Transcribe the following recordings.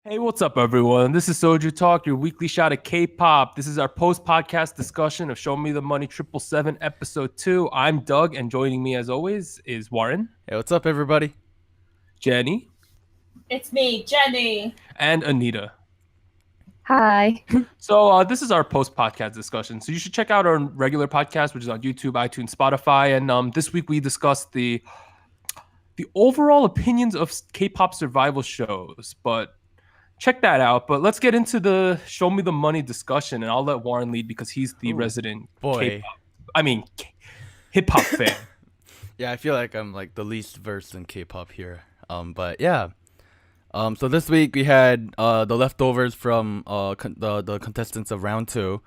Hey, what's up, everyone? This is Soju Talk, your weekly shot of K-pop. This is our post-podcast discussion of Show Me the Money 7.5 Episode 2. I'm Doug, and joining me, as always, is Warren, Hey, what's up, everybody? Jenny, It's me, Jenny. and Anita. Hi. So this is our post-podcast discussion. So you should check out our regular podcast, which is on YouTube, iTunes, Spotify. And this week we discussed the overall opinions of K-pop survival shows. But check that out. But let's get into the Show Me the Money discussion, and I'll let Warren lead because he's the resident hip hop fan. Yeah, I feel like I'm like the least versed in K-pop here. But yeah. So this week we had the leftovers from the contestants of round 2.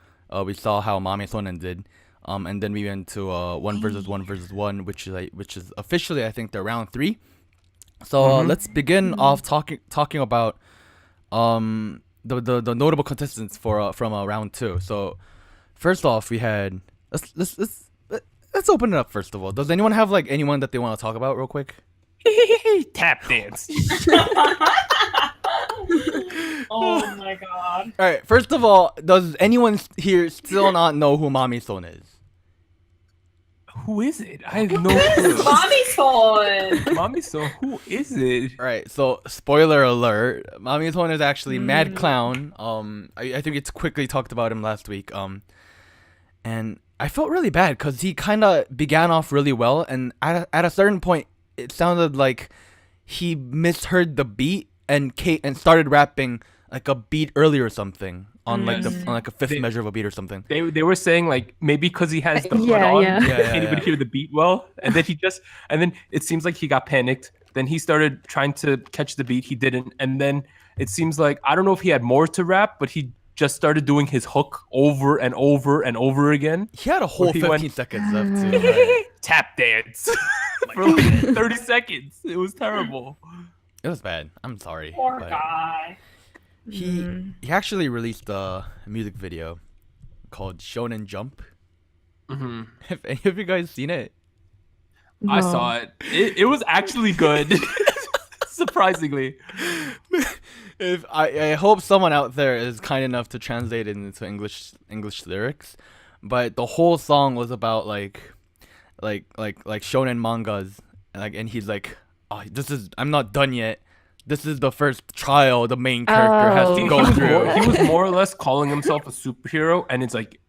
We saw how Mami Sonen did. And then we went to 1 versus 1, which is officially, I think, the round 3. So let's begin off talking about the notable contestants from round 2. So first off, we had let's open it up first of all. Does anyone have like anyone that they want to talk about real quick? Tap dance. Oh my god. All right. First of all, does anyone here still not know who Mami Son is? Who is it? I have no clue. Mommy Son. Mommy, so who is it? All right. So spoiler alert: Mami Son is actually Mad Clown. I think it's quickly talked about him last week. And I felt really bad because he kind of began off really well, and at a certain point, it sounded like he misheard the beat and started rapping like a beat earlier or something on like a fifth measure of a beat or something. They were saying like maybe because he has the hood Yeah, on, yeah. he can't even hear the beat well, and then it seems like he got panicked. Then he started trying to catch the beat, he didn't, and then it seems like I don't know if he had more to rap, but he just started doing his hook over and over and over again. He had a whole he 15 went- seconds left too. Tap dance for like 30 seconds. It was terrible. It was bad. I'm sorry. Poor but guy. He actually released a music video called Shonen Jump. Mm-hmm. Have any of you guys seen it? I saw it. It was actually good. Surprisingly. If I hope someone out there is kind enough to translate it into English lyrics, but the whole song was about like shonen mangas, and he's like, oh, I'm not done yet. This is the first trial the main character has to go through. He was more or less calling himself a superhero, and it's like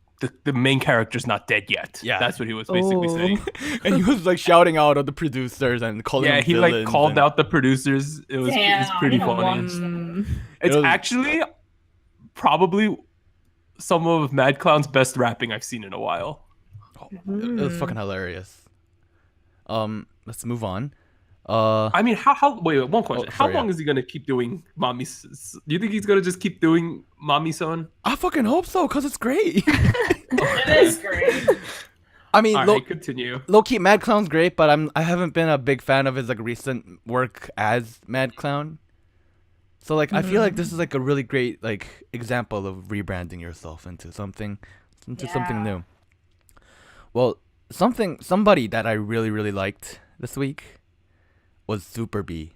the main character's not dead yet. Yeah. That's what he was basically saying. And he was like shouting out at the producers and calling Yeah, them he like villains called and- out the producers. It was pretty Damn, funny. It's It was- actually probably some of Mad Clown's best rapping I've seen in a while. It was fucking hilarious. Let's move on. I mean, wait, one question. Oh, How sorry, long yeah. is he gonna keep doing Mommy? Do you think he's gonna just keep doing Mommy Son? I fucking hope so, cause it's great. It is great. I mean, All right, continue. low key, Mad Clown's great, but I haven't been a big fan of his like recent work as Mad Clown. So like, I feel like this is like a really great like example of rebranding yourself into something Yeah. new. Well, somebody that I really liked this week was Superbee.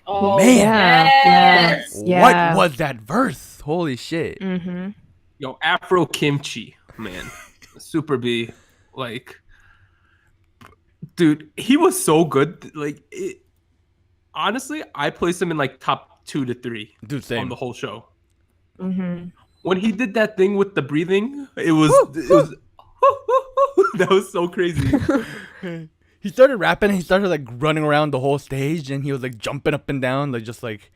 Oh, Man. yes. Yeah. What was that verse? Holy shit. Mm-hmm. Yo, Afro Kimchi, man, Superbee, like, dude, he was so good. Like, honestly, I placed him in like top 2 to 3 Dude, same. on the whole show. Mm-hmm. When he did that thing with the breathing, it was that was so crazy. He started rapping and he started like running around the whole stage and he was like jumping up and down, like just like,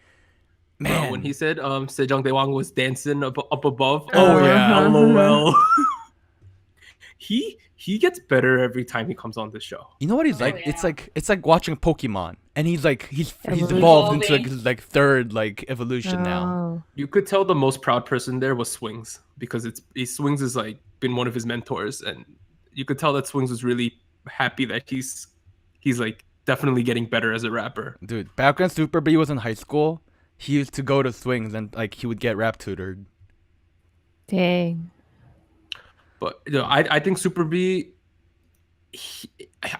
man. When he said Sejong Daewang was dancing up above. Oh, yeah. LOL. He gets better every time he comes on this show. You know what he's like? yeah. It's like watching Pokemon, and he's evolved into like Evolving. his like third like evolution now. You could tell the most proud person there was Swings because Swings has like been one of his mentors, and you could tell that Swings was really happy that he's like definitely getting better as a rapper. Dude, back when Superbee was in high school, he used to go to swings and like he would get rap tutored. Dang. But you know, I think Superbee.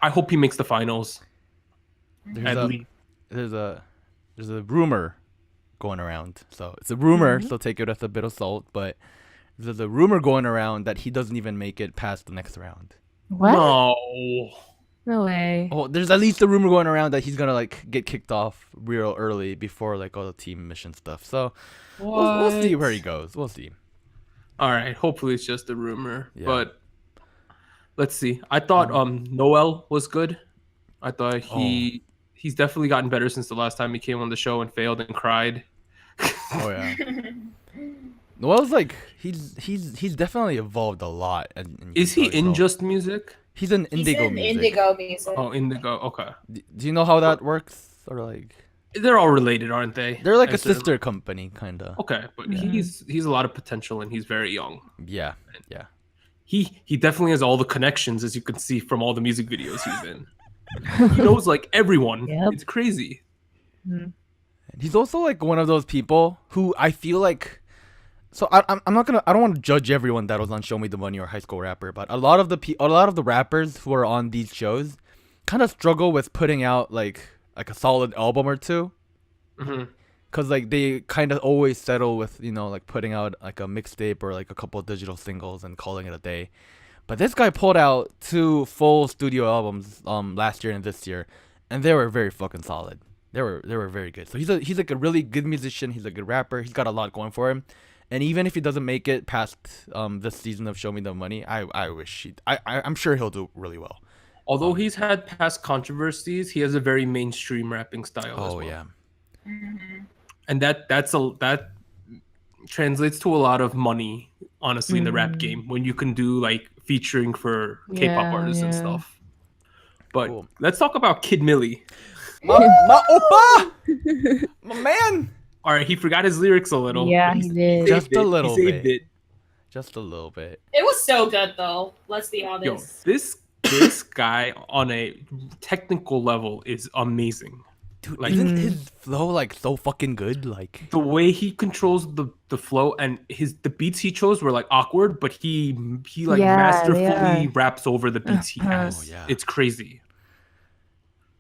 I hope he makes the finals. There's At a least. there's a rumor going around. So it's a rumor, Mhm. so take it with a bit of salt. But there's a rumor going around that he doesn't even make it past the next round. What? No. No way. Oh, there's at least a rumor going around that he's gonna like get kicked off real early before like all the team mission stuff. So we'll see where he goes. We'll see. All right. Hopefully it's just a rumor. Yeah. But let's see. I thought Noel was good. I thought he's definitely gotten better since the last time he came on the show and failed and cried. Oh yeah. Noel's like he's definitely evolved a lot. Is he in Just Music? He's in He's Indigo in Music. Indigo Music. Oh, Indigo. Okay. Do you know how that works? Or like They're all related, aren't they? they're like a As they're- sister company, kinda. Okay, but Yeah. he's a lot of potential and he's very young. Yeah. He definitely has all the connections, as you can see from all the music videos he's in. He knows like everyone. Yep. It's crazy. He's also like one of those people who I feel like. So I'm not gonna. I don't want to judge everyone that was on Show Me the Money or High School Rapper, but a lot of the rappers who are on these shows kind of struggle with putting out like a solid album or two, hmm cause like they kind of always settle with like putting out like a mixtape or like a couple of digital singles and calling it a day. But this guy pulled out 2 full studio albums last year and this year, and they were very fucking solid. They were very good. So he's like a really good musician. He's a good rapper. He's got a lot going for him. And even if he doesn't make it past this season of Show Me the Money, I'm sure he'll do really well. Although he's had past controversies, he has a very mainstream rapping style. as Oh well. yeah. And that translates to a lot of money, honestly, in the rap game when you can do like featuring for K-pop Yeah, artists and yeah. stuff. But Cool. let's talk about Kid Milli. My oppa! My man! All right, he forgot his lyrics a little. Yeah, but he did. saved Just a it. little He saved bit. it. Just a little bit. It was so good though. Let's be Yo, honest. this guy on a technical level is amazing. Dude, Like- isn't his flow like so fucking good? Like The way he controls the flow and the beats he chose were like awkward, but he like Yeah, they masterfully are. raps over the beats he has. Oh, yeah. It's crazy.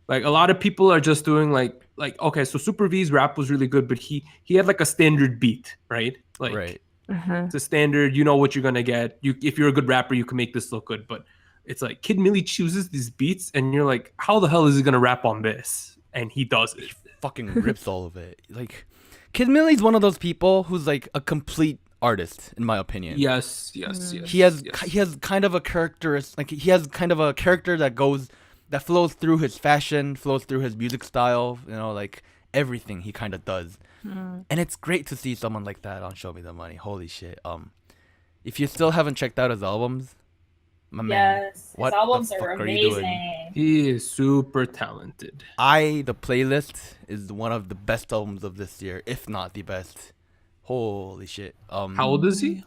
Like a lot of people are just doing like okay, so Superbee's rap was really good, but he had like a standard beat, right? Like right. Uh-huh. it's a standard, you know what you're gonna get. If you're a good rapper, you can make this look good. But it's like Kid Milli chooses these beats, and you're like, how the hell is he gonna rap on this? And he does it. Fucking rips all of it. Like Kid Milli's one of those people who's like a complete artist, in my opinion. Yes. He has kind of a character that flows through his fashion, flows through his music style, like everything he kind of does. And it's great to see someone like that on Show Me the Money. Holy shit. If you still haven't checked out his albums, my man, Yes. what His albums the are fuck are you doing? amazing. He is super talented. The Playlist is one of the best albums of this year, if not the best. Holy shit. How old is he?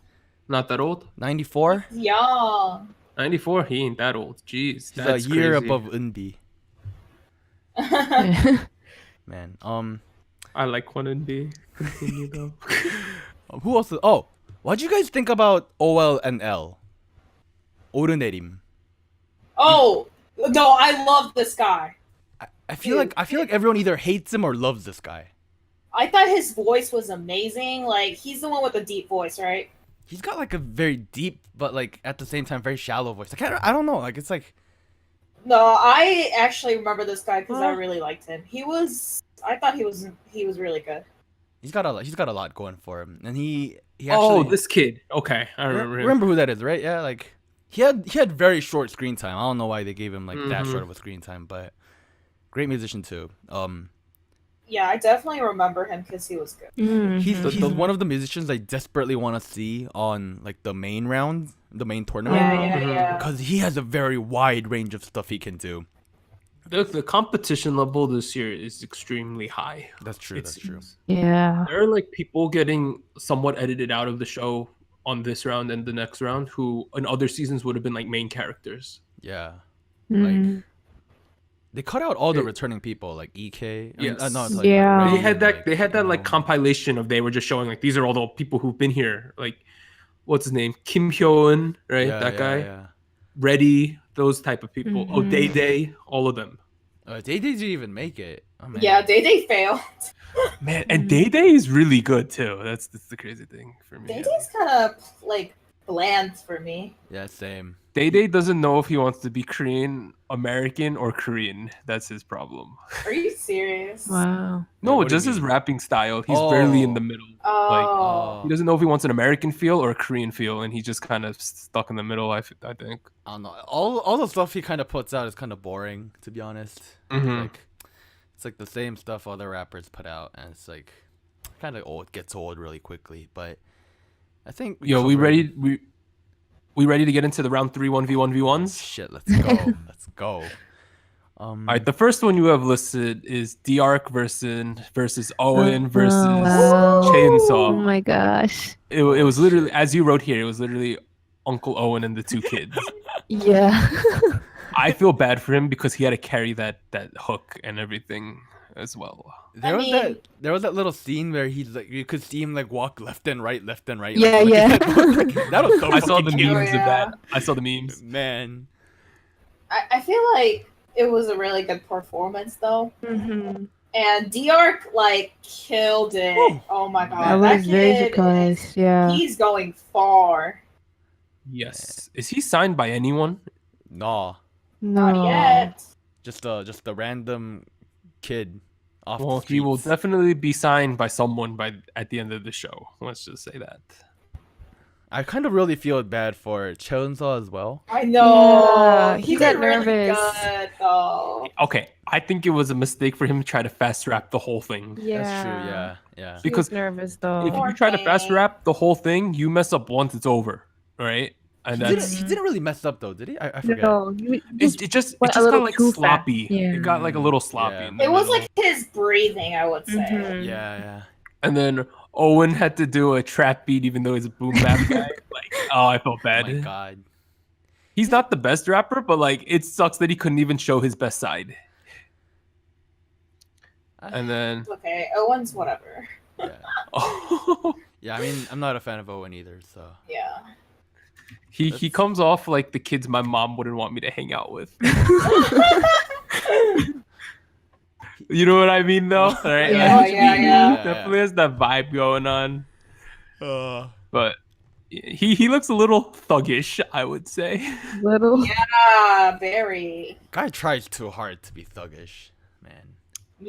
Not that old. 94? Young. 94. He ain't that old. Jeez, He's that's a year crazy. above Unbi. Man. I like Quan B. Continue though. Who else? What'd you guys think about OL and L? 오르내림. Oh no, I love this guy. I feel like everyone either hates him or loves this guy. I thought his voice was amazing. Like he's the one with the deep voice, right? He's got like a very deep, but like at the same time very shallow voice. I don't know. Like it's like No, I actually remember this guy because I really liked him. I thought he was really good. he's got a lot going for him, and he actually. Oh, this kid. Okay, I remember him. Remember who that is, right? Yeah, like he had very short screen time. I don't know why they gave him like that short of a screen time, but great musician too. Yeah, I definitely remember him because he was good. He's The- one of the musicians I desperately want to see on like the main round, the main tournament, Yeah. because he has a very wide range of stuff he can do. The competition level this year is extremely high. That's true. That's true. Yeah. There are like people getting somewhat edited out of the show on this round and the next round who in other seasons would have been like main characters. Yeah, Mm. they cut out all the It- returning people like EK. Yes. No, it's like, Yeah. Ray They had and, that. like, They had that like Young. compilation of they were just showing like these are all the people who've been here. Like, what's his name? Kim Hyo-eun, right? Yeah, that yeah, guy. Yeah. Reddy, those type of people. Oh, Mhm. Day Day, all of them. They didn't even make it. Oh, man. Yeah, Day failed. Man, and Day Day is really good too. That's the crazy thing for me. Day's kind of like bland for me. Yeah, same. Day Day doesn't know if he wants to be Korean, American, or Korean. That's his problem. Are you serious? Wow. No, what do you just his mean? rapping style. He's barely in Oh. the middle. Oh. He doesn't know if he wants an American feel or a Korean feel, and he's just kind of stuck in the middle. I think. I don't know. All the stuff he kind of puts out is kind of boring, to be honest. Mhm. Like, it's like the same stuff other rappers put out, and it's like kind of old. Gets old really quickly. But I think Yo, we ready? We ready to get into the round 3 1v1v1s? Shit, let's go. Let's go. All right, the first one you have listed is D-Arc versus Owen versus wow. Oh Chainsaw. my gosh. It was literally, as you wrote here, it was literally Uncle Owen and the 2 kids. Yeah. I feel bad for him because he had to carry that hook and everything as well. There was that little scene where he's like, you could see him like walk left and right. Yeah, like, yeah. That was so I saw the fucking cute. memes Oh, of that. yeah. I saw the memes. Man. I feel like it was a really good performance though. Mm-hmm. And D-Arc like killed it. Woo. Oh my god. I That was very kid surprised. Yeah. he's going far. Yes. Is he signed by anyone? Nah. Not No. yet. Just a random kid off Well, the he will streets. definitely be signed by someone at the end of the show. Let's just say that. I kind of really feel bad for Chainsaw as well. I know. Yeah, he he did got really nervous. good though. Okay, I think it was a mistake for him to try to fast rap the whole thing. Yeah. That's true. Yeah. He Because was nervous If though. Poor you try to fast thing. rap the whole thing, you mess up once, it's over, right? And He didn't really mess up though, did he? I forget. No. it just went a got little like too fast. sloppy. Yeah. It got like a little sloppy. Yeah. in the It was middle. like his breathing, I would say. Mhm. Yeah. And then Owen had to do a trap beat, even though he's a boom bap guy. Like, oh, I felt Oh bad. my god. He's not the best rapper, but like, it sucks that he couldn't even show his best side. And then, Okay, Owen's whatever. Yeah. Yeah, I mean, I'm not a fan of Owen either, so. Yeah. he comes off like the kids my mom wouldn't want me to hang out with. You know what I mean, though? Right? Yeah, yeah. Definitely has that vibe going on. But he looks a little thuggish, I would say. Little. Yeah, very. Guy tries too hard to be thuggish, man.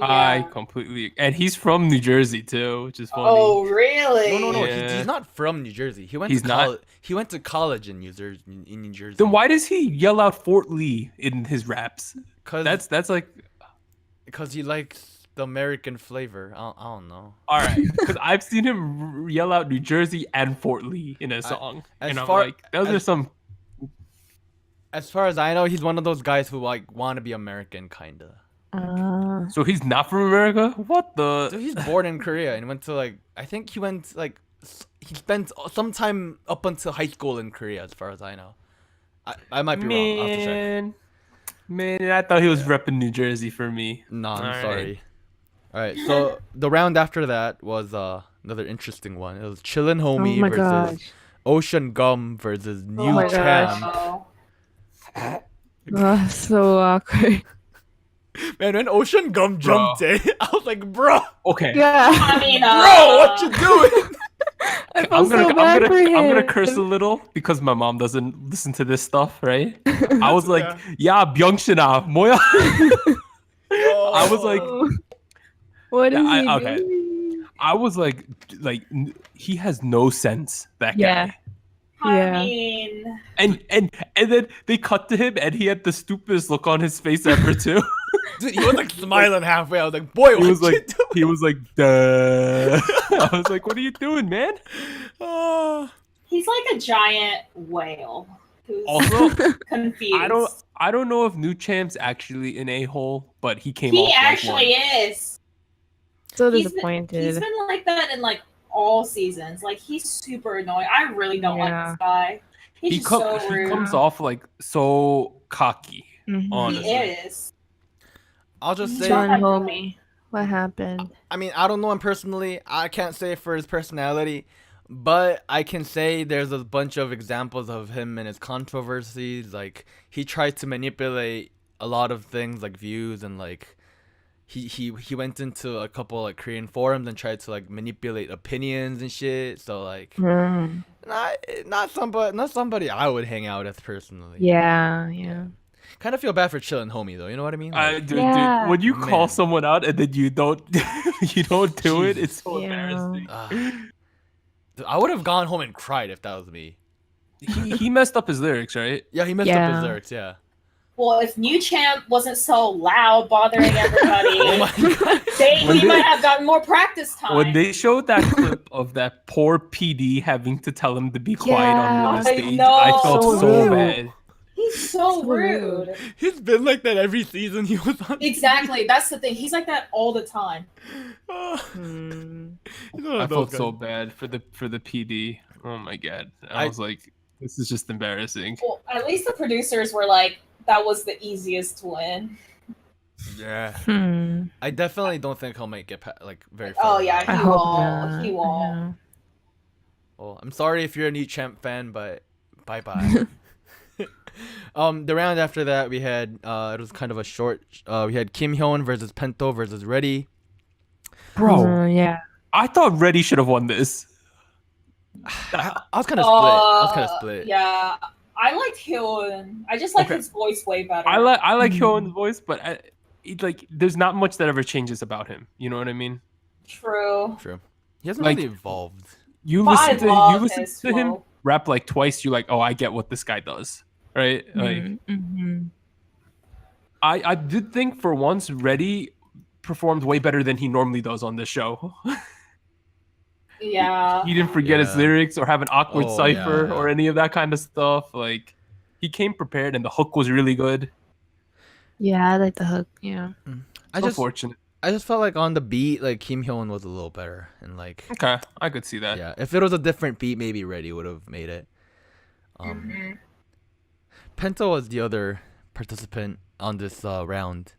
I Yeah. completely, and he's from New Jersey too, which is funny. Oh, really? No. Yeah. He's not from New Jersey. He went He's to not? college. He went to college in New Jersey. In New Jersey. Then why does he yell out Fort Lee in his raps? Cause That's like, because he likes the American flavor. I don't know. all right, because I've seen him yell out New Jersey and Fort Lee in a song, as and I'm far- like, those are as- some. As far as I know, he's one of those guys who like want to be American, kinda. So he's not from America. What the? So he's born in Korea and went to like I think he went like he spent some time up until high school in Korea, as far as I know. I might be wrong. I'll have to check. Man, I thought he was repping New Jersey for me. No, I'm Alright. sorry. All right, so the round after that was another interesting one. It was Chillin Oh Homie my versus gosh. Ocean Gum versus Oh New my Cham. gosh. Oh. Oh, so awkward. Man, when Ocean Gum jumped in, I was like, bro, Okay. Yeah. I mean, bro, what you doing? I felt I'm so bad for him. gonna curse a little because my mom doesn't listen to this stuff, right? I was like, yeah, Byungshina, 뭐야? I was like, What is Yeah, he okay. doing? I was like, he has no sense. That guy. Yeah. I Yeah. mean, And then they cut to him, and he had the stupidest look on his face ever too. Dude, he was like smiling halfway. I was like, boy, what He was you like, doing? he was like, duh. I was like, what are you doing, man? Oh. he's like a giant whale who's Also, confused. I don't know if New Champ's actually an a-hole, but he came He off like actually one. is. So He's been disappointed. like that in like all seasons. Like he's super annoying. I really don't like Yeah. this guy. He's He, just com- so he rude. comes off like so cocky. Mhm. honestly. He is. I'll just say, Chillin Chillin Homie. What happened? I mean, I don't know him personally. I can't say for his personality, but I can say there's a bunch of examples of him and his controversies. Like he tried to manipulate a lot of things like views and like he went into a couple like Korean forums and tried to like manipulate opinions and shit. So like Mm. not somebody I would hang out with personally. Yeah, yeah. Kind of feel bad for Chillin Homie though. You know what I mean? Dude, Yeah. when you call Man. someone out and then you don't you don't do it, it's so Yeah. embarrassing. Dude, I would have gone home and cried if that was me. He messed up his lyrics, right? Yeah, he messed up Yeah. his lyrics. Yeah. Well, if New Champ wasn't so loud, bothering everybody, Oh my god. he might have gotten more practice time. When they showed that clip of that poor PD having to tell him to be quiet on Yeah. the I stage, know. I felt So so rude. bad. He's so So rude. He's been like that every season he was on. Exactly. That's the thing. He's like that all the time. Mm. He's one of I those felt guys. so bad for the PD. Oh my god. I I- was like, this is just embarrassing. Well, at least the producers were like, that was the easiest to win. Yeah. Hmm. I definitely don't think he'll make it like very far. Oh, yeah, I He hope won't. not. He won't. Yeah. Well, I'm sorry if you're a New Champ fan, but bye bye. The round after that we had it was kind of a short. We had Kim Hyun versus Pento versus Reddy. Bro, Yeah. I thought Reddy should have won this. I was kind of split. I was kind of split. Yeah, I liked Hyun. I just like Okay. his voice way better. I like Mhm. Hyun's voice, but there's not much that ever changes about him. You know what I mean? True. True. He hasn't Like- really evolved. You But I listen love to his him flow. rap like twice, you're like, oh, I get what this guy does, right? Like, Mm-hmm. I did think for once Reddy performed way better than he normally does on this show. Yeah. He didn't forget his Yeah. lyrics or have an awkward Oh, cipher yeah. or any of that kind of stuff. Like, he came prepared, and the hook was really good. Yeah, I like the hook. Yeah. I So just fortunate. I just felt like on the beat, like Kim Hyun was a little better, and like Okay, I could see that. yeah, if it was a different beat, maybe Reddy would have made it. Mhm. Pento was the other participant on this round.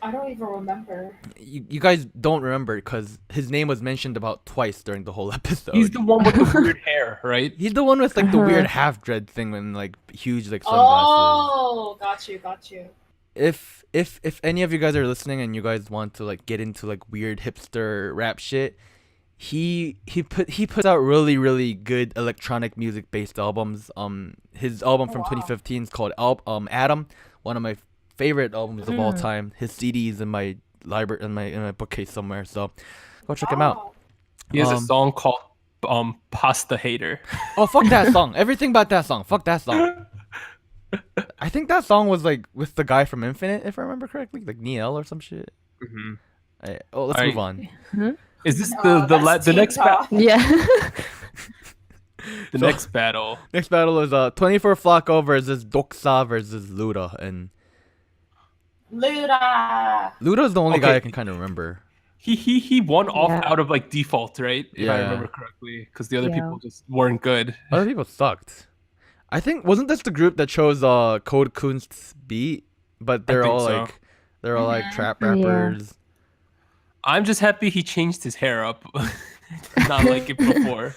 I don't even remember. You guys don't remember because his name was mentioned about twice during the whole episode. He's the one with the weird hair, right? He's the one with like the Uh-huh. weird half dread thing and like huge like sunglasses. Oh, got you. If any of you guys are listening and you guys want to like get into like weird hipster rap shit, he puts out really good electronic music based albums. His album from wow. 2015 is called Adam, one of my favorite albums of all Mm. time. His CD is in my library in my bookcase somewhere, so go check him out. Oh. He has a Um, song called Pasta Hater. Oh fuck that song! Everything about that song. Fuck that song. I think that song was like with the guy from Infinite, if I remember correctly, like Neil or some shit. Mhm. Let's Alright. move on. Is this Oh, that's the next T-pop. Yeah. the So- next battle? Next battle is 24 Flacco versus Doxa versus Luda, and Luda. Luda's the only guy Okay. I can kind of remember. He won off Yeah. out of like default, right? If I Yeah. remember correctly, because the other Yeah. people just weren't good. Other people sucked. I think wasn't this the group that chose Code Kunst's beat? But they're think all so. like they're all like Mhm. trap Yeah. rappers. I'm just happy he changed his hair up, not like it before.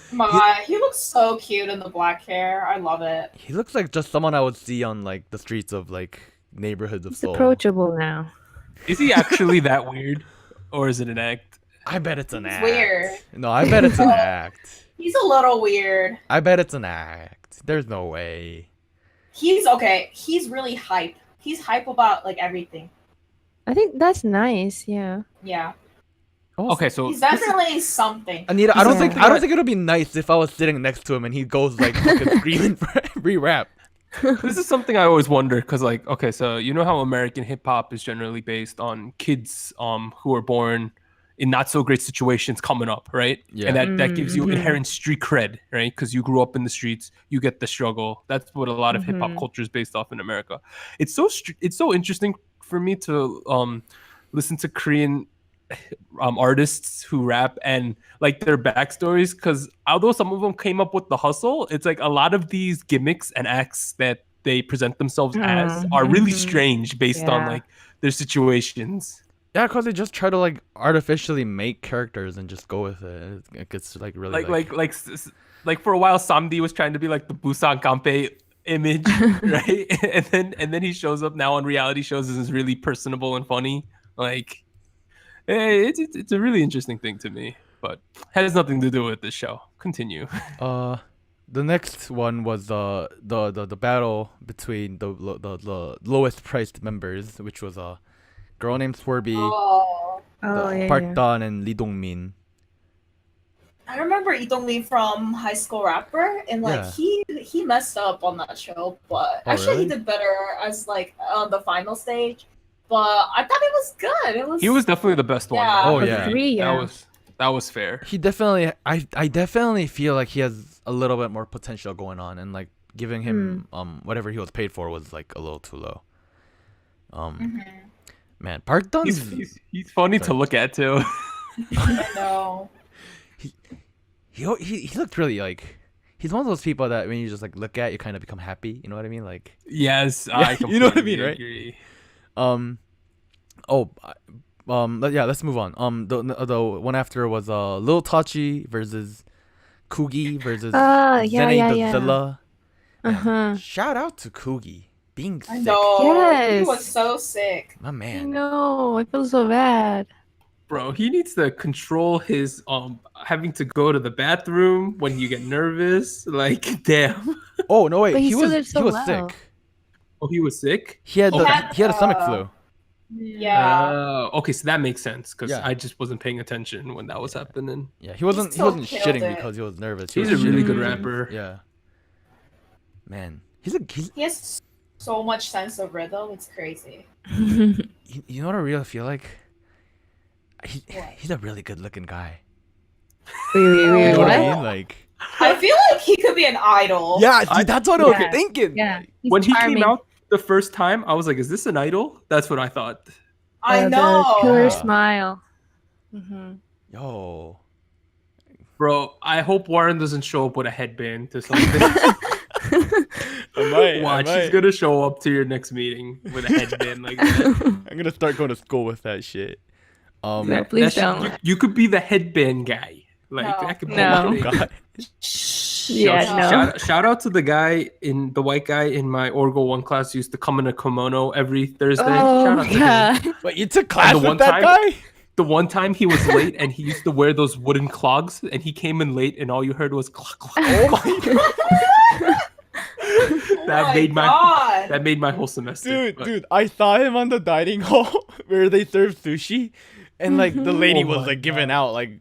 He looks so cute in the black hair. I love it. He looks like just someone I would see on like the streets of like neighborhoods of It's Seoul. approachable now. Is he actually that weird, or is it an act? I bet it's an He's act. weird. No, I bet it's an act. He's a little weird. I bet it's an act. There's no way. He's okay. He's really hype. He's hype about like everything. I think that's nice. Yeah. Yeah. Okay, so He's definitely something. Anita, This is something I don't that- think it'll be nice if I was sitting next to him and he goes like fucking screaming for every rap. this is something I always wonder because, like, okay, so you know how American hip hop is generally based on kids who are born in not so great situations coming up, right? Yeah. And that gives you Mhm. inherent street cred, right? Because you grew up in the streets, you get the struggle. That's what a lot of hip hop Mhm. culture is based off in America. It's so interesting for me to listen to Korean artists who rap and like their backstories, because although some of them came up with the hustle, it's like a lot of these gimmicks and acts that they present themselves as are really Mhm. strange based on Yeah. like their situations. Yeah, because they just try to like artificially make characters and just go with it. It gets like really Like for a while Samdi was trying to be like the Busan Ganpei image, right? And then he shows up now on reality shows and is really personable and funny. Like, it's a really interesting thing to me, but has nothing to do with this show. Continue. The next one was the battle between the lowest priced members, which was a girl named Superbee, Oh, Park yeah. Dan, and Lee Dong-min. I remember Lee Dong-min from High School Rapper, and like Yeah. he messed up on that show, but Oh, actually really? he did better as like on the final stage. But I thought it was good. It was. He was definitely the best one. Yeah. Oh, Agreed. yeah. Three, yeah. That was fair. He definitely, I definitely feel like he has a little bit more potential going on, and like giving him whatever he was paid for was like a little too low. Mhm. Man, Park Dan. He's funny to look at too. I know. He looked really like, he's one of those people that when you just like look at, you kind of become happy. You know what I mean? Like, Yes, Yeah, I you know what I completely mean, right? agree. yeah, let's move on. The one after was Lil Tachi versus Kugi versus Yeah, Zene yeah, the yeah. Zilla. Uh-huh. Shout out to Kugi being I sick. know. He Yes. was so sick. My I man. know. I feel so bad. Bro, he needs to control his having to go to the bathroom when you get nervous. Like, damn. Oh no, wait, But he he still was did so he was well. sick. Oh, he was sick? He had He had, a stomach uh, flu. Yeah. Okay, so that makes sense because Yeah. I just wasn't paying attention when that was happening. Yeah, he wasn't still shitting killed it. because he was nervous. He's a was really shitting. good Mm. rapper. Yeah. Man, he's He has so much sense of rhythm. It's crazy. you know what I really feel like? What? He's a really good looking guy. Wait, You know what I What? mean? Like, I feel like he could be an idol. yeah, see, that's what I was Yeah. thinking. Yeah. He's When he charming. came out the first time, I was like, is this an idol? That's what I thought. I The know. killer Yeah. smile. Mm-hmm. Yo. Bro, I hope Warren doesn't show up with a headband to something. I might. Watch, he's gonna show up to your next meeting with a headband like that. I'm gonna start going to school with that shit. No, please That don't. you could be the headband guy. Like No. that could be No. your Oh thing. god. Yeah, no. Shout out to the guy the white guy in my Orgo 1 class who used to come in a kimono every Thursday. Shout Oh, out to him. yeah. Wait, you took class the with one that time- guy? The one time he was late and he used to wear those wooden clogs and he came in late and all you heard was clog, clog. Oh my That made my whole semester. dude, But- dude, I saw him on the dining hall where they serve sushi, and like the lady Oh was my like giving out like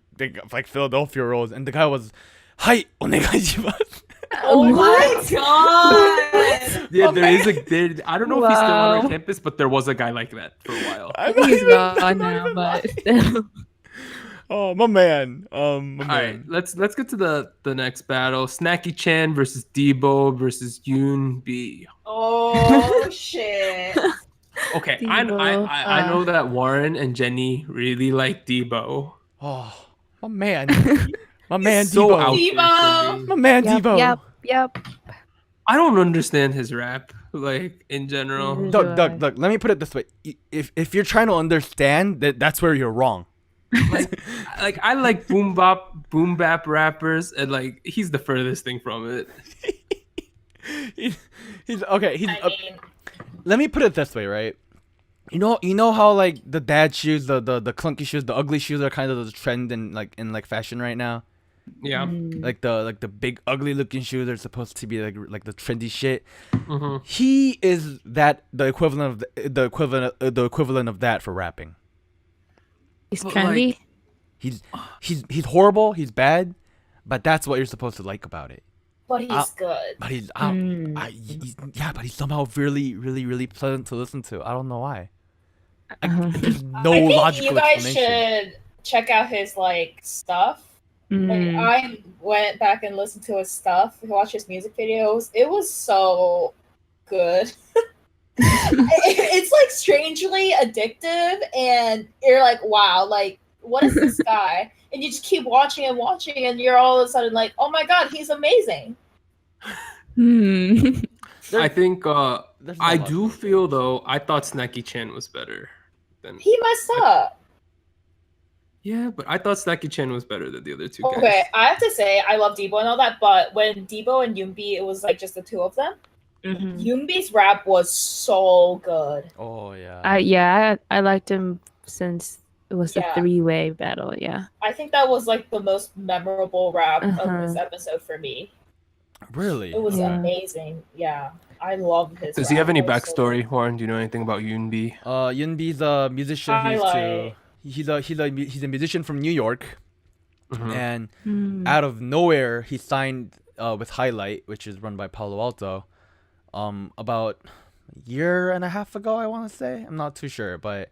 Philadelphia rolls, and the guy was, "Hi, onegaishimasu." Oh my What? god. Yeah, I don't know if he's still on our Wow. campus, but there was a guy like that for a while. I think he's gone now, but still. Oh my man, my All man. right, let's get to the next battle. Snacky Chan versus Debo versus Yoon B. Oh shit. Okay, Debo, I know that Warren and Jenny really like Debo. Oh, my man, my man, So Debo. out there Debo. for me. My man, Yep, Debo. yep. I don't understand his rap, like in general. Mhm. Doug, let me put it this way: if you're trying to understand that's where you're wrong. Like I like boom bap rappers, and like he's the furthest thing from it. He's okay. He's. I mean, Let me put it this way, right? You know how like the dad shoes, the clunky shoes, the ugly shoes are kind of the trend in like fashion right now. Yeah. Like the big ugly looking shoes are supposed to be like the trendy shit. Mm-hmm. He is the equivalent of the equivalent of that for rapping. He's But, trendy. He's horrible. He's bad, but that's what you're supposed to like about it. but he's good. But he's Mm. but he's somehow really really really pleasant to listen to. I don't know why. Uh-huh. There's no I think logical you guys explanation. should check out his like stuff. Like, Mm. I went back and listened to his stuff, watched his music videos. It was so good. It's like strangely addictive, and you're like, wow, like what is this guy? And you just keep watching and watching, and you're all of a sudden like, oh my god, he's amazing. Hmm. I think There's no I logical do feel though I thought Snacky Chan was better than He messed up. yeah, but I thought Snacky Chan was better than the other two guys. Okay, I have to say I love Debo and all that, but when Debo and Yoonbi, it was like just the two of them. Mhm. Yoonbi's rap was so good. Oh yeah. Yeah, I liked him since it was the Yeah. three-way battle. Yeah. I think that was like the most memorable rap of this Uh-huh. episode for me. Really? It was Yeah. amazing. Yeah, I love his. Does he have rap. any It was so good. backstory, Warren? Do you know anything about Yoonbi? Yunbi's a musician. Highlight. He's a musician from New York, Mhm. and Mm. out of nowhere he signed with Highlight, which is run by Palo Alto. About a year and a half ago, I want to say. I'm not too sure, but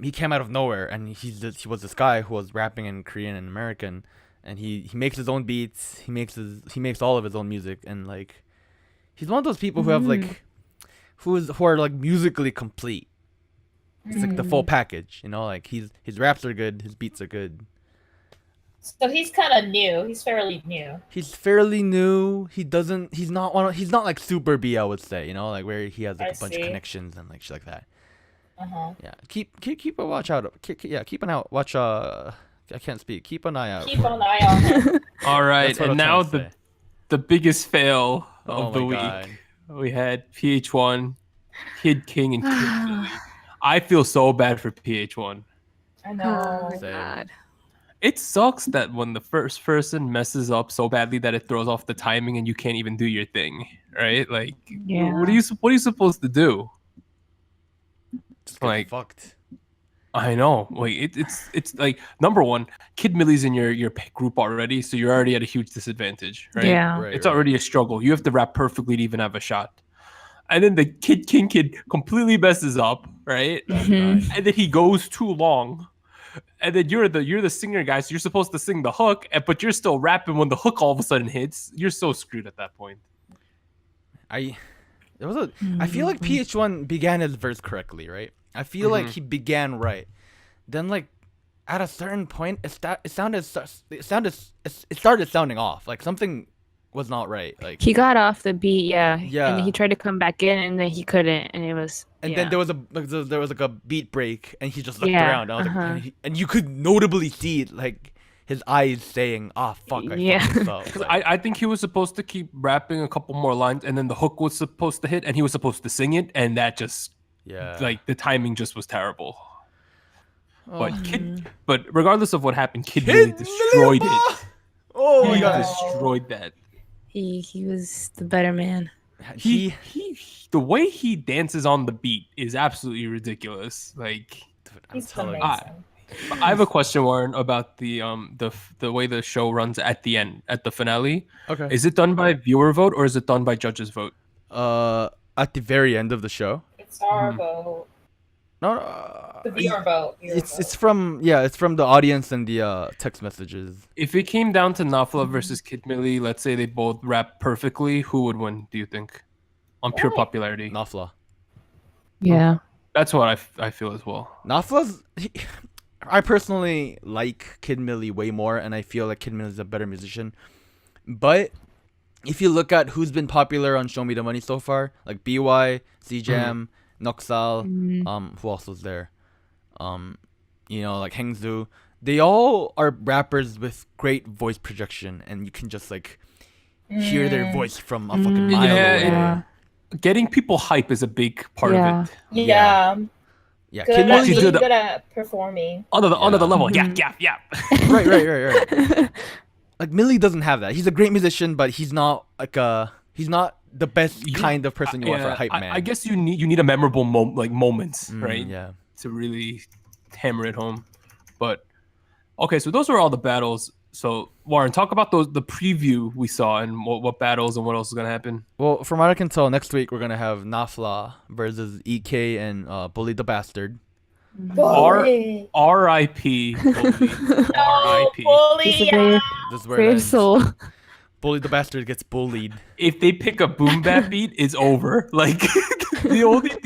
he came out of nowhere, and he was this guy who was rapping in Korean and American, and he makes his own beats. He makes all of his own music, and like he's one of those people who have like who are like musically complete. It's like the full package, you know. Like his raps are good, his beats are good. So he's kind of new. He's fairly new. He's fairly new. He's not like Superbee, I would say, you know, like where he has like I a bunch see. of connections and like shit like that. Yeah, keep a watch out. Keep an eye out. Watch. I can't speak. Keep an eye out. Keep an eye on him. All right, That's what and I'm now trying to say. the biggest fail Oh of the my week. God. We had PH1, Kid King, and Kid Milli. I feel so bad for PH1. I know. Oh Same. God. It sucks that when the first person messes up so badly that it throws off the timing and you can't even do your thing, right? Like, Yeah. what are you supposed to do? Just get Like- fucked. I know, like it's like number one, Kid Milli's in your group already, so you're already at a huge disadvantage, right? Yeah. Right, It's right. already a struggle. You have to rap perfectly to even have a shot. And then the Kid King kid completely messes up, right? Mhm. And then he goes too long. And then you're the singer guy, so you're supposed to sing the hook, but you're still rapping when the hook all of a sudden hits. You're so screwed at that point. I feel like PH1 began his verse correctly, right? I feel like he began right. Then like at a certain point it started sounding off. Like something was not right. Like He got off the beat, yeah. Yeah. And then he tried to come back in, and then he couldn't, and it was. and yeah. then there was like a beat break and he just looked Yeah, around. I was like, uh-huh. and you could notably see like his eyes saying, "Ah, fuck, I Yeah. fucked this up." Like, I think he was supposed to keep rapping a couple more lines, and then the hook was supposed to hit, and he was supposed to sing it, and that just yeah. like the timing just was terrible. But Oh. but regardless of what happened, Kid Kid really destroyed Milli! it. Oh my He god. destroyed that. He was the better man. He the way he dances on the beat is absolutely ridiculous. Like, Dude, I'm He's telling you. amazing. I have a question, Warren, about the way the show runs at the end, at the finale. Okay. Is it done by viewer vote or is it done by judges vote? At the very end of the show. It's our vote. No, The viewer vote. it's from the audience and the text messages. If it came down to Nafla versus Kid Milli, let's say they both rap perfectly, who would win? Do you think, on pure Really? popularity? Nafla. Yeah. That's what I feel as well. I personally like Kid Milli way more, and I feel like Kid Milli is a better musician. But if you look at who's been popular on Show Me the Money so far, like BY, C-Jam, Noxal, who else was there? Like Hengzu. They all are rappers with great voice projection, and you can just like hear their voice from a fucking mile Yeah, away. Yeah. Getting people hype is a big part Yeah. of it. Yeah. Yeah, Good Kid at Milli's being good- good at performing. On the level, Mhm. yeah. right. Like Milli doesn't have that. He's a great musician, but he's not he's not the best kind of person you want for a hype man. I guess you need a memorable moments, right? Yeah. To really hammer it home. But okay, so those were all the battles. So Warren, talk about the preview we saw and what battles and what else is gonna happen. Well, from what I can tell, next week we're gonna have Nafla versus EK and Bully the Bastard. Bully. R.I.P. Bully. No, R.I.P. bully. He's a Yeah. brave, This is where it brave ends. soul. Bully the Bastard gets bullied. If they pick a boom bap beat, it's over. Like the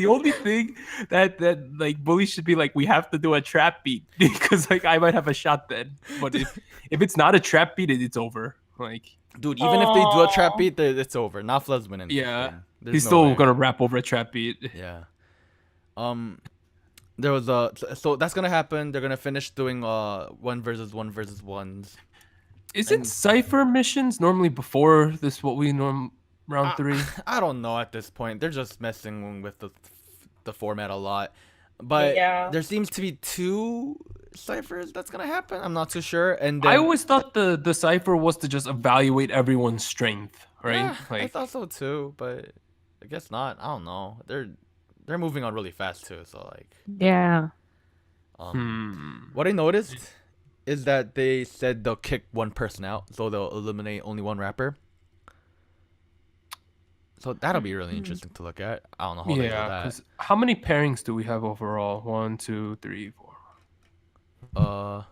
only thing that like Bully should be like, we have to do a trap beat because like I might have a shot then. But if it's not a trap beat, it's over. Like Dude, even if they do a trap Aw. beat, it's over. Nafla's winning. this yeah, thing. There's he's no still way. gonna rap over a trap beat. Yeah. There was so that's gonna happen. They're gonna finish doing one versus ones. Isn't Cypher missions normally before this? What we round 3? I don't know at this point. They're just messing with the format a lot. But Yeah. there seems to be 2 ciphers that's gonna happen. I'm not too sure. And then, I always thought the cipher was to just evaluate everyone's strength, right? yeah, I Like, thought so too, but I guess not. I don't know. They're moving on really fast too. So like, Yeah. what I noticed is that they said they'll kick one person out, so they'll eliminate only one rapper. So that'll be really interesting to look at. I don't know how they do yeah, that. because how many pairings do we have overall? 1, 2, 3, 4.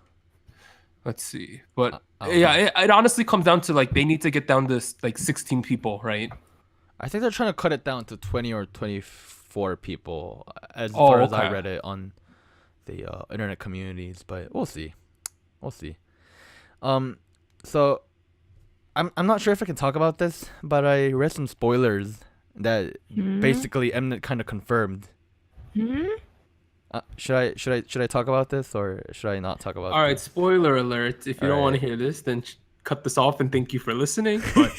Let's see. But I don't yeah, it honestly comes down to like they need to get down to like 16 people, right? I think they're trying to cut it down to 20 or 24 people, as far as I okay. read it on the internet communities. But we'll see. We'll see. So I'm not sure if I can talk about this, but I read some spoilers that basically Mnet kind of confirmed. Should I talk about this, or should I not talk about All right, this? spoiler alert. If you don't want to Alright. hear this, then cut this off and thank you for listening. But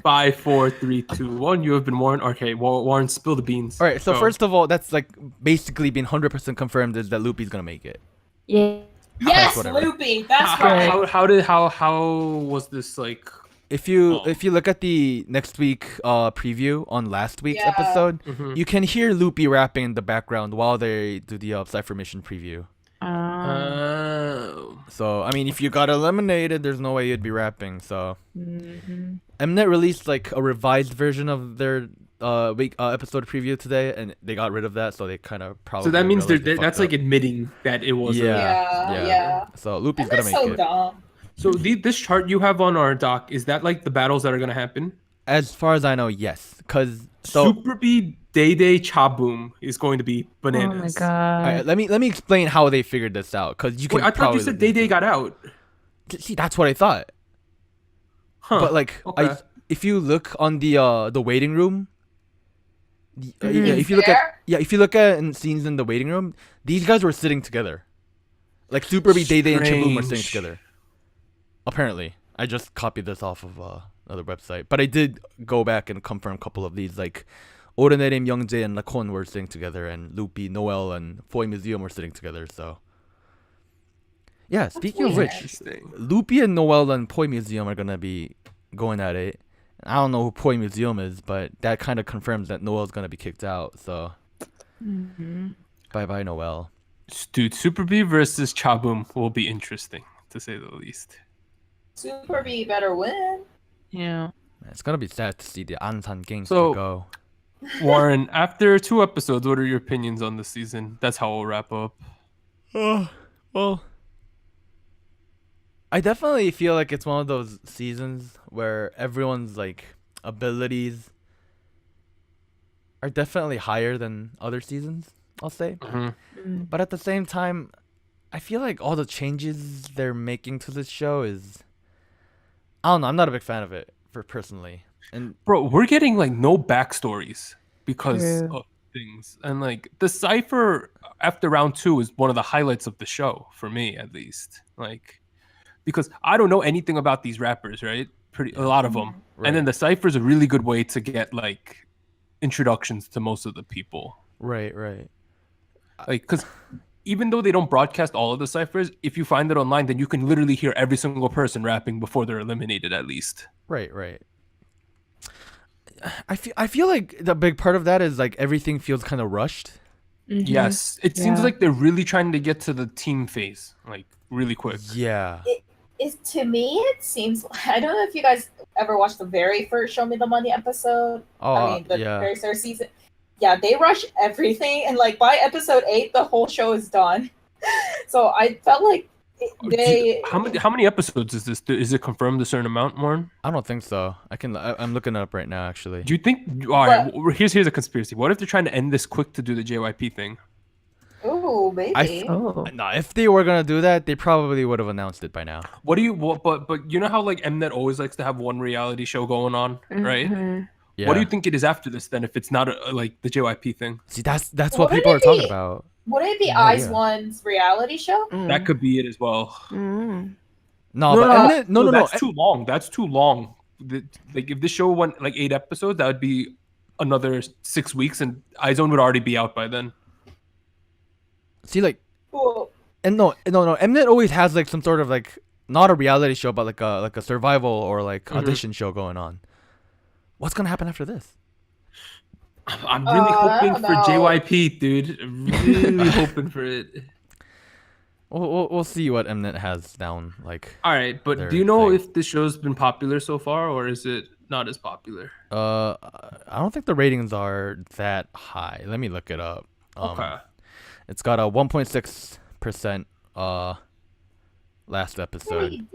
5, 4, 3, 2, 1. You have been warned. Okay, Warren, spill the beans. All right, so Go. first of all, that's like basically been 100% confirmed is that Loopy's gonna make it. Yeah. Yes, whatever. Loopy. That's right. How was this like? If you Oh. look at the next week preview on last week's Yeah. episode, Mhm. you can hear Loopy rapping in the background while they do the Cypher mission preview. Oh. So I mean, if you got eliminated, there's no way you'd be rapping. So Mhm. Mnet released like a revised version of their episode preview today, and they got rid of that, so they kind of probably. So that means realized they that's fucked like up. admitting that it was. Yeah. So Loopy's And gonna that's make so it. dumb. So this chart you have on our doc, is that like the battles that are gonna happen? As far as I know, yes, because so. Superbee, Day Day, Chaboom is going to be Oh bananas. my god. Alright, let me explain how they figured this out, because you can. Wait, I thought probably you said look Day into Day it. got out. See, that's what I thought. Huh. But like, okay. if you look on the waiting room, if you look at scenes in the waiting room, these guys were sitting together. Like Superbee, Day Day, and Chaboom were sitting Strange. together. Apparently, I just copied this off of another website, but I did go back and confirm a couple of these. Like, Orenerim, Youngjae, and Lakon were sitting together, and Loopy, Noel, and Foy Museum were sitting together. So, yeah. Speaking of weird. which, Interesting. Loopy and Noel and Poi Museum are gonna be going at it. I don't know who Poi Museum is, but that kind of confirms that Noel's gonna be kicked out. So bye bye Noel. Dude, Superbee versus Chaboom will be interesting to say the least. Superbee better win. Yeah. It's gonna be sad to see the Ansan Gangster So- go. Warren, after 2 episodes, what are your opinions on this season? That's how we'll wrap up. Well, I definitely feel like it's one of those seasons where everyone's like abilities are definitely higher than other seasons, I'll say. But at the same time, I feel like all the changes they're making to this show is, I don't know, I'm not a big fan of it personally. And Bro, we're getting like no backstories because True. of things. And like the cipher after round 2 is one of the highlights of the show for me, at least. Like, because I don't know anything about these rappers, right? A lot of them. Right. And then the cipher is a really good way to get like introductions to most of the people. right. Like, because even though they don't broadcast all of the ciphers, if you find it online, then you can literally hear every single person rapping before they're eliminated, at least. Right. I feel like the big part of that is like everything feels kind of rushed. Yes, it seems Yeah. like they're really trying to get to the team phase, like really quick. Yeah. To me, it seems. I don't know if you guys ever watched the very first Show Me the Money episode. Oh, I mean, the yeah. very first season. Yeah, they rush everything, and like by episode 8, the whole show is done. So I felt like they. How many episodes is this? Is it confirmed a certain amount, Warren? I don't think so. I'm looking it up right now, actually. Do you think? All right, here's a conspiracy. What if they're trying to end this quick to do the JYP thing? Ooh, maybe. Oh. No, if they were gonna do that, they probably would have announced it by now. But you know how like Mnet always likes to have one reality show going on, right? Mhm. Yeah. What do you think it is after this then? If it's not like the JYP thing, See, that's what What people are would it talking be? about. Would it be No Eyes idea. One's reality show? that could be it as well. Mm. No, but Mnet, no. That's too long. That's too long like if this show went like 8 episodes, that would be another 6 weeks, and iZone would already be out by then. See, like, Cool. and no. Mnet always has like some sort of like not a reality show, but like a survival or like audition show going on. What's gonna happen after this? I'm really I hoping don't for know. JYP, dude. I'm really hoping for it. We'll see what Mnet has down. Like, All right, but their do you know thing. if this show's been popular so far, or is it not as popular? I don't think the ratings are that high. Let me look it up. Okay. It's got a 1.6% last episode.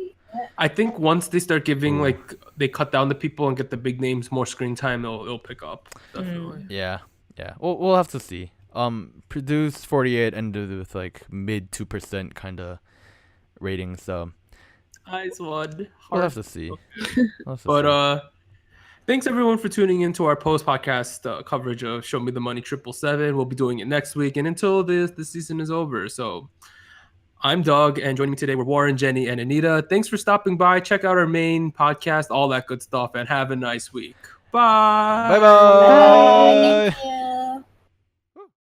I think once they start giving like they cut down the people and get the big names more screen time, it'll pick up. Definitely. Yeah. We'll have to see. Produced 48 ended with like mid 2% kind of ratings. So Eyes one. we'll have to see. But thanks everyone for tuning into our post podcast coverage of Show Me the Money 777. We'll be doing it next week and until this season is over. So I'm Doug, and joining me today were Warren, Jenny, and Anita. Thanks for stopping by. Check out our main podcast, all that good stuff, and have a nice week. Bye. Bye.